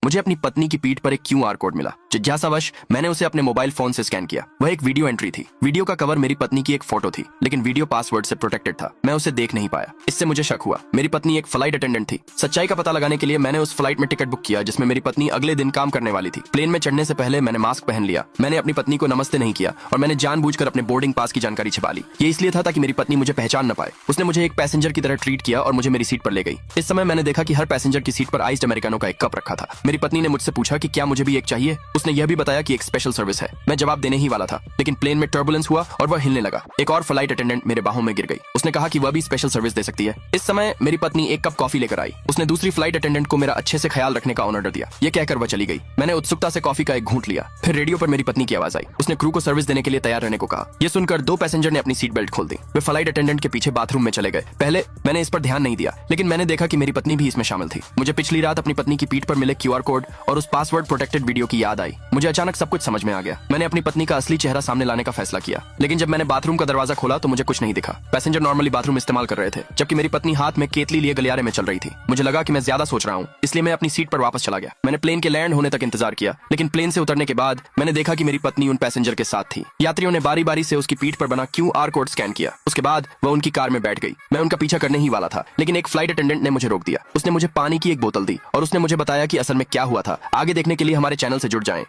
मुझे अपनी पत्नी की पीठ पर एक QR कोड मिला। जिज्ञासावश मैंने उसे अपने मोबाइल फोन से स्कैन किया। वह एक वीडियो एंट्री थी। वीडियो का कवर मेरी पत्नी की एक फोटो थी, लेकिन वीडियो पासवर्ड से प्रोटेक्टेड था। मैं उसे देख नहीं पाया। इससे मुझे शक हुआ। मेरी पत्नी एक फ्लाइट अटेंडेंट थी। सच्चाई का पता लगाने के लिए मैंने उस फ्लाइट में टिकट बुक किया जिसमें मेरी पत्नी अगले दिन काम करने वाली थी। प्लेन में चढ़ने से पहले मैंने मास्क पहन लिया। मैंने अपनी पत्नी को नमस्ते नहीं किया और मैंने जानबूझकर अपने बोर्डिंग पास की जानकारी छिपा ली। ये इसलिए था ताकि मेरी पत्नी मुझे पहचान न पाए। उसने मुझे एक पैसेंजर की तरह ट्रीट किया और मुझे मेरी सीट पर ले गई। इस समय मैंने देखा कि हर पैसेंजर की सीट पर आइस्ड अमेरिकानो का एक कप रखा था। मेरी पत्नी ने मुझसे पूछा कि क्या मुझे भी एक चाहिए। उसने यह भी बताया कि एक स्पेशल सर्विस है। मैं जवाब देने ही वाला था, लेकिन प्लेन में टर्बुलेंस हुआ और वह हिलने लगा। एक और फ्लाइट अटेंडेंट मेरे बाहों में गिर गई। उसने कहा कि वह भी स्पेशल सर्विस दे सकती है। इस समय मेरी पत्नी एक कप कॉफी लेकर आई। उसने दूसरी फ्लाइट अटेंडेंट को मेरा अच्छे से ख्याल रखने का ऑर्डर दिया। यह कहकर वह चली गई। मैंने उत्सुकता से कॉफी का एक घूंट लिया। फिर रेडियो पर मेरी पत्नी की आवाज आई। उसने क्रू को सर्विस देने के लिए तैयार रहने को कहा। यह सुनकर दो पैसेंजर ने अपनी सीट बेल्ट खोल दी। वे फ्लाइट अटेंडेंट के पीछे बाथरूम में चले गए। पहले मैंने इस पर ध्यान नहीं दिया, लेकिन मैंने देखा कि मेरी पत्नी भी इसमें शामिल थी। मुझे पिछली रात अपनी पत्नी की पीठ पर मिले QR कोड और उस पासवर्ड प्रोटेक्टेड वीडियो की याद आई। मुझे अचानक सब कुछ समझ में आ गया। मैंने अपनी पत्नी का असली चेहरा सामने लाने का फैसला किया, लेकिन जब मैंने बाथरूम का दरवाजा खोला तो मुझे कुछ नहीं दिखा। पैसेंजर नॉर्मली बाथरूम इस्तेमाल कर रहे थे, जबकि मेरी पत्नी हाथ में केतली लिए गलियारे में चल रही थी। मुझे लगा कि मैं ज्यादा सोच रहा हूँ, इसलिए मैं अपनी सीट पर वापस चला गया। मैंने प्लेन के लैंड होने तक इंतजार किया, लेकिन प्लेन से उतरने के बाद मैंने देखा कि मेरी पत्नी उन पैसेंजर के साथ थी। यात्रियों ने बारी बारी से उसकी पीठ पर बना QR कोड स्कैन किया। उसके बाद वह उनकी कार में बैठ गई। मैं उनका पीछा करने ही वाला था, लेकिन एक फ्लाइट अटेंडेंट ने मुझे रोक दिया। उसने मुझे पानी की एक बोतल दी और उसने मुझे बताया कि असल में क्या हुआ था। आगे देखने के लिए हमारे चैनल से जुड़ जाएं।